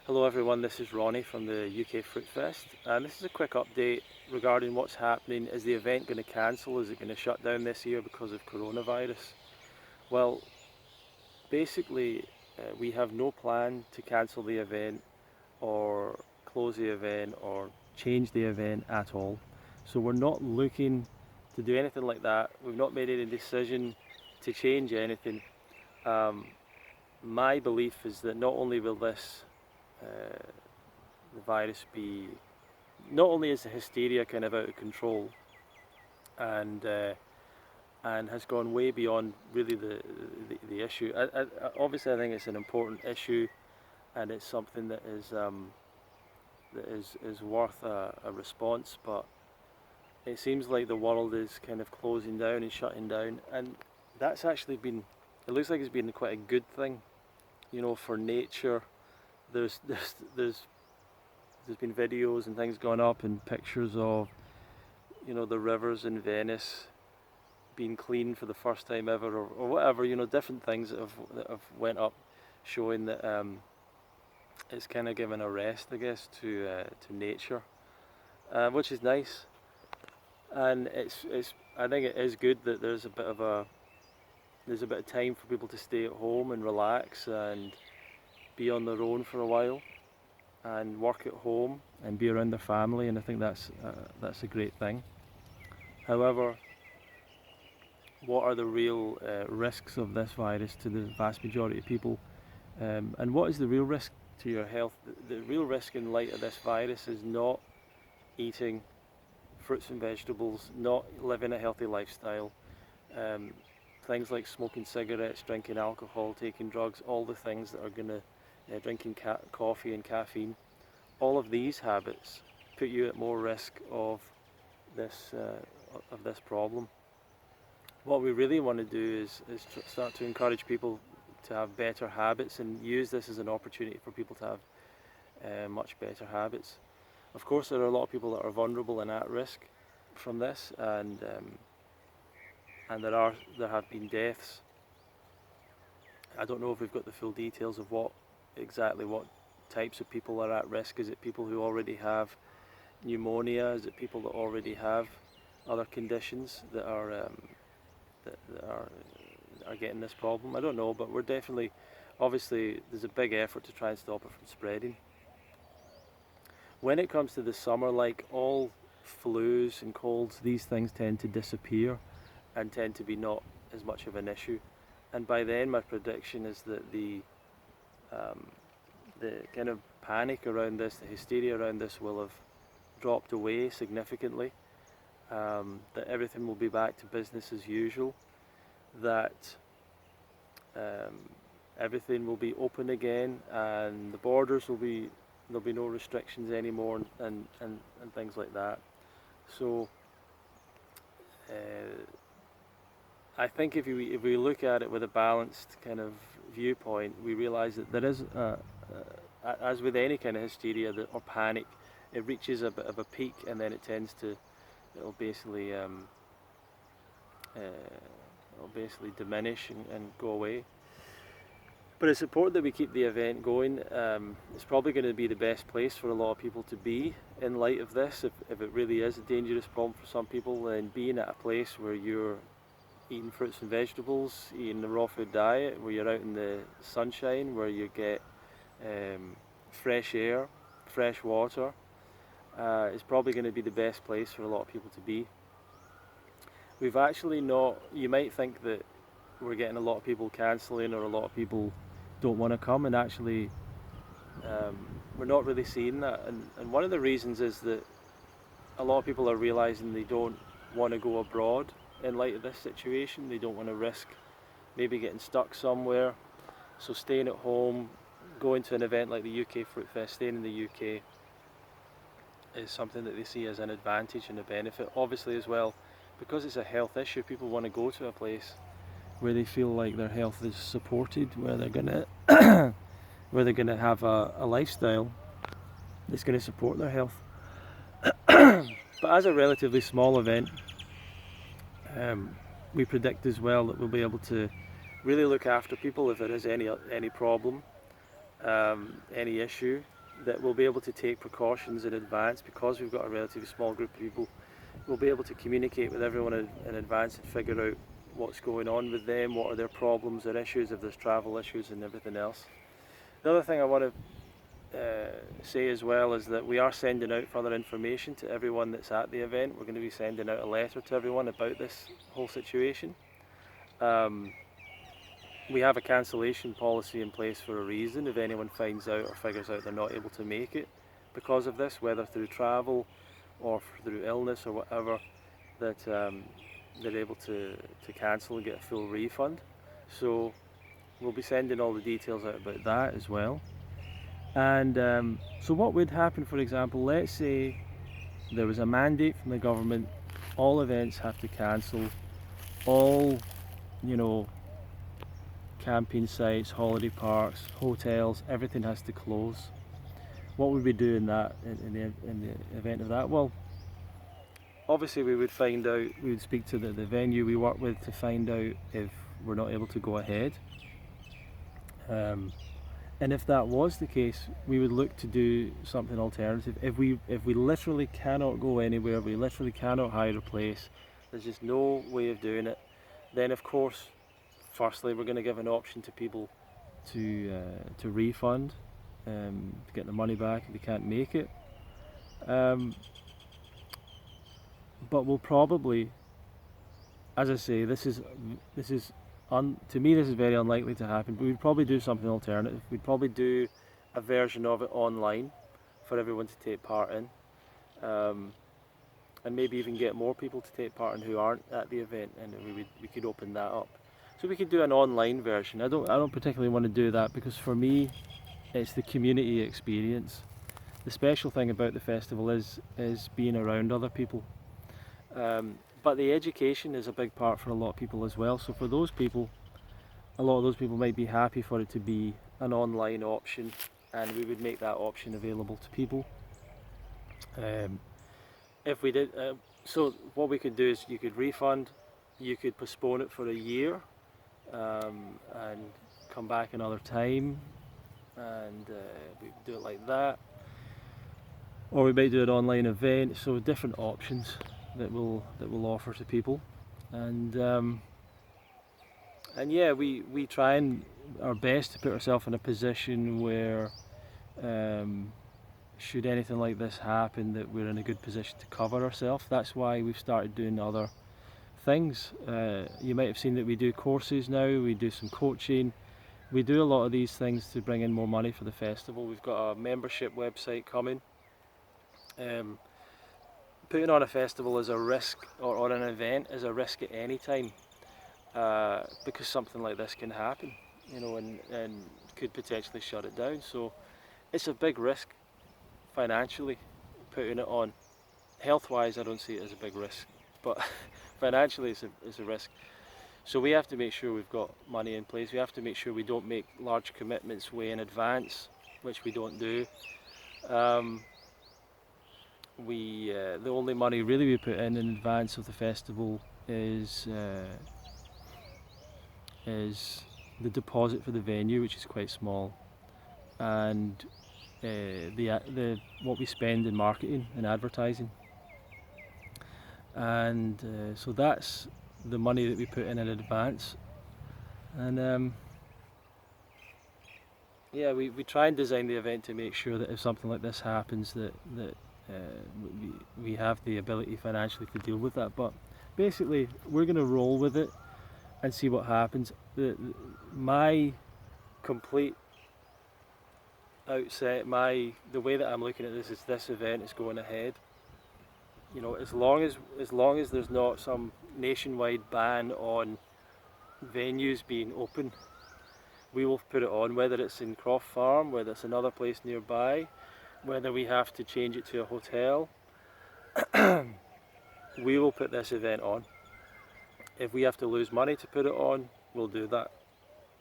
Hello everyone, this is Ronnie from the UK Fruitfest, and this is a quick update regarding what's happening. Is the event going to cancel? Is it going to shut down this year because of coronavirus? Well, basically, we have no plan to cancel the event or close the event or change the event at all. So we're not looking to do anything like that. We've not made any decision to change anything. Um, my belief is that not only will the virus be, not only is the hysteria kind of out of control and and has gone way beyond really the issue. Obviously, I think it's an important issue, and it's something that is worth a response. But it seems like the world is kind of closing down and shutting down, and that's actually been. It looks like it's been quite a good thing, for nature. There's there's there's there's been videos and things going up and pictures of, the rivers in Venice being clean for the first time ever, or whatever, different things that have went up, showing that it's kind of given a rest, I guess, to nature, which is nice. And I think it is good that there's a bit of time for people to stay at home and relax and be on their own for a while and work at home and be around their family, and I think that's a great thing. However, what are the real risks of this virus to the vast majority of people, and what is the real risk to your health? The real risk in light of this virus is not eating fruits and vegetables, not living a healthy lifestyle, things like smoking cigarettes, drinking alcohol, taking drugs, all the things that are going to drinking coffee and caffeine. All of these habits put you at more risk of this problem. What we really want to do is start to encourage people to have better habits and use this as an opportunity for people to have much better habits. Of course, there are a lot of people that are vulnerable and at risk from this, and there have been deaths. I don't know if we've got the full details of what types of people are at risk. Is it people who already have pneumonia? Is it people that already have other conditions that are getting this problem? I don't know, but we're definitely, obviously, there's a big effort to try and stop it from spreading. When it comes to the summer, like all flus and colds, these things tend to disappear and tend to be not as much of an issue. And by then, my prediction is that the kind of panic around this, the hysteria around this, will have dropped away significantly. That everything will be back to business as usual. That everything will be open again, and the borders there'll be no restrictions anymore, and things like that. So I think if we look at it with a balanced kind of viewpoint, we realise that there is, as with any kind of hysteria or panic, it reaches a bit of a peak, and then it'll basically diminish and go away. But it's important that we keep the event going. It's probably going to be the best place for a lot of people to be in light of this. If it really is a dangerous problem for some people, then being at a place where you're eating fruits and vegetables, eating the raw food diet, where you're out in the sunshine, where you get fresh air, fresh water, is probably going to be the best place for a lot of people to be. We've actually not, you might think that we're getting a lot of people cancelling or a lot of people don't want to come, and actually we're not really seeing that. And one of the reasons is that a lot of people are realising they don't want to go abroad in light of this situation. They don't want to risk maybe getting stuck somewhere. So staying at home, going to an event like the UK Fruitfest, staying in the UK is something that they see as an advantage and a benefit. Obviously as well, because it's a health issue, people want to go to a place where they feel like their health is supported, where they're gonna have a lifestyle that's going to support their health. But as a relatively small event, we predict as well that we'll be able to really look after people if there is any problem. any issue, that we'll be able to take precautions in advance because we've got a relatively small group of people. We'll be able to communicate with everyone in advance and figure out what's going on with them, what are their problems, their issues, if there's travel issues and everything else. The other thing I want to say as well is that we are sending out further information to everyone that's at the event. We're going to be sending out a letter to everyone about this whole situation. We have a cancellation policy in place for a reason. If anyone finds out or figures out they're not able to make it because of this, whether through travel or through illness or whatever, that they're able to cancel and get a full refund. So we'll be sending all the details out about that as well. And so what would happen, for example, let's say there was a mandate from the government, all events have to cancel, all, camping sites, holiday parks, hotels, everything has to close. What would we do in the event of that? Well, obviously we would find out, we would speak to the venue we work with to find out if we're not able to go ahead. And if that was the case, we would look to do something alternative. If we literally cannot go anywhere, we literally cannot hire a place, there's just no way of doing it, then of course, firstly, we're going to give an option to people to refund, to get the money back if they can't make it. But we'll probably, as I say, this is to me this is very unlikely to happen, but we'd probably do something alternative. We'd probably do a version of it online for everyone to take part in, and maybe even get more people to take part in who aren't at the event, and we could open that up. So we could do an online version. I don't particularly want to do that because for me it's the community experience. The special thing about the festival is being around other people. But the education is a big part for a lot of people as well. So for those people, a lot of those people might be happy for it to be an online option, and we would make that option available to people. If we did, so what we could do is you could refund, you could postpone it for a year, and come back another time, and we do it like that. Or we might do an online event. So different options that we'll offer to people, and yeah, we try our best to put ourselves in a position where should anything like this happen, that we're in a good position to cover ourselves. That's why we've started doing other things. You might have seen that we do courses now, we do some coaching, we do a lot of these things to bring in more money for the festival. We've got a membership website coming. Putting on a festival is a risk, or an event is a risk at any time, because something like this can happen, and could potentially shut it down. So it's a big risk financially, putting it on. Health-wise, I don't see it as a big risk, but financially it's a risk. So we have to make sure we've got money in place. We have to make sure we don't make large commitments way in advance, which we don't do. The only money really we put in advance of the festival is the deposit for the venue, which is quite small, and the what we spend in marketing and advertising, and so that's the money that we put in advance. And yeah, we try and design the event to make sure that if something like this happens, that we have the ability financially to deal with that. But basically we're going to roll with it and see what happens. My complete outset, the way that I'm looking at this is this event is going ahead. As long as there's not some nationwide ban on venues being open, we will put it on, whether it's in Croft Farm, whether it's another place nearby, whether we have to change it to a hotel. We will put this event on. If we have to lose money to put it on, we'll do that.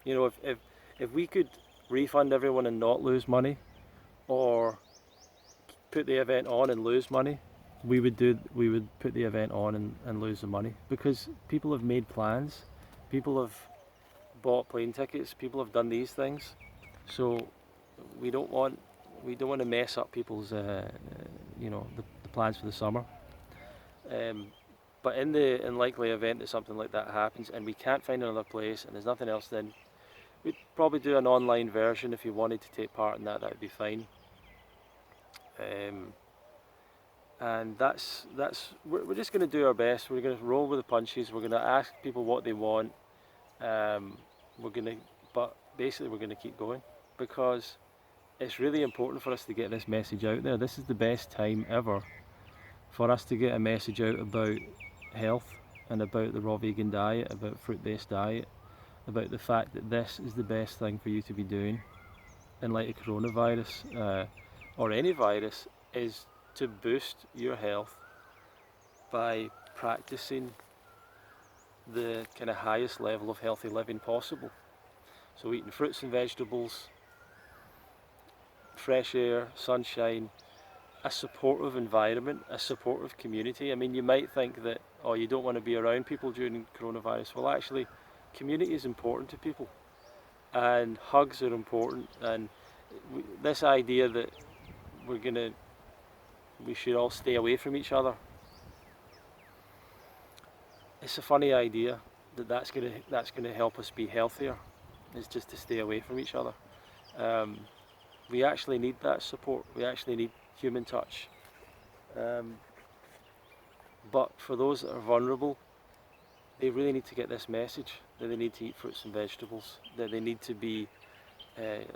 If we could refund everyone and not lose money, or put the event on and lose money, we would put the event on and lose the money, because people have made plans, people have bought plane tickets, people have done these things. So we don't want to mess up people's the plans for the summer. Um, but in the unlikely event that something like that happens and we can't find another place and there's nothing else, then we'd probably do an online version. If you wanted to take part in that, that would be fine. And we're just going to do our best. We're going to roll with the punches. We're going to ask people what they want. We're going to, but basically we're going to keep going because it's really important for us to get this message out there. This is the best time ever for us to get a message out about health and about the raw vegan diet, about fruit-based diet, about the fact that this is the best thing for you to be doing in light of coronavirus or any virus, is to boost your health by practicing the kind of highest level of healthy living possible. So eating fruits and vegetables, fresh air, sunshine, a supportive environment, a supportive community. I mean, you might think that, oh, you don't want to be around people during coronavirus. Well, actually, community is important to people, and hugs are important. And this idea that we should all stay away from each other. It's a funny idea that's gonna help us be healthier. Is just to stay away from each other. We actually need that support. We actually need human touch. But for those that are vulnerable, they really need to get this message that they need to eat fruits and vegetables, that they need to be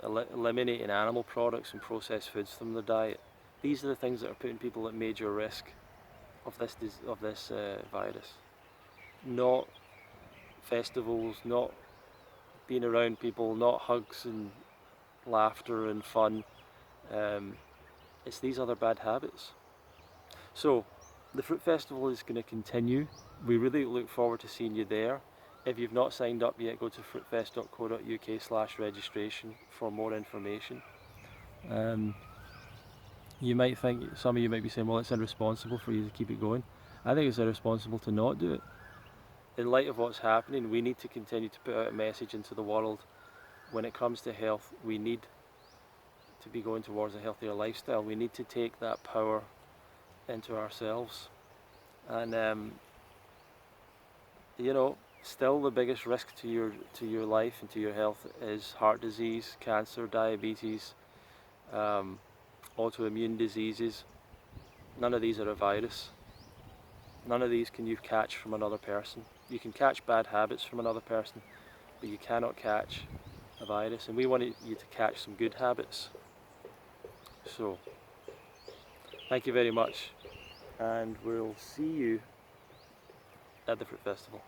eliminating animal products and processed foods from their diet. These are the things that are putting people at major risk of this virus. Not festivals, not being around people, not hugs and laughter and fun. It's these other bad habits. So the Fruit Festival is going to continue. We really look forward to seeing you there. If you've not signed up yet, go to fruitfest.co.uk/registration for more information. You might think, some of you might be saying, well, it's irresponsible for you to keep it going. I think it's irresponsible to not do it. In light of what's happening, we need to continue to put out a message into the world. When it comes to health, we need to be going towards a healthier lifestyle. We need to take that power into ourselves. And still the biggest risk to your life and to your health is heart disease, cancer, diabetes, autoimmune diseases. None of these are a virus. None of these can you catch from another person. You can catch bad habits from another person, but you cannot catch a virus. And we want you to catch some good habits. So, thank you very much, and we'll see you at the Fruit Festival.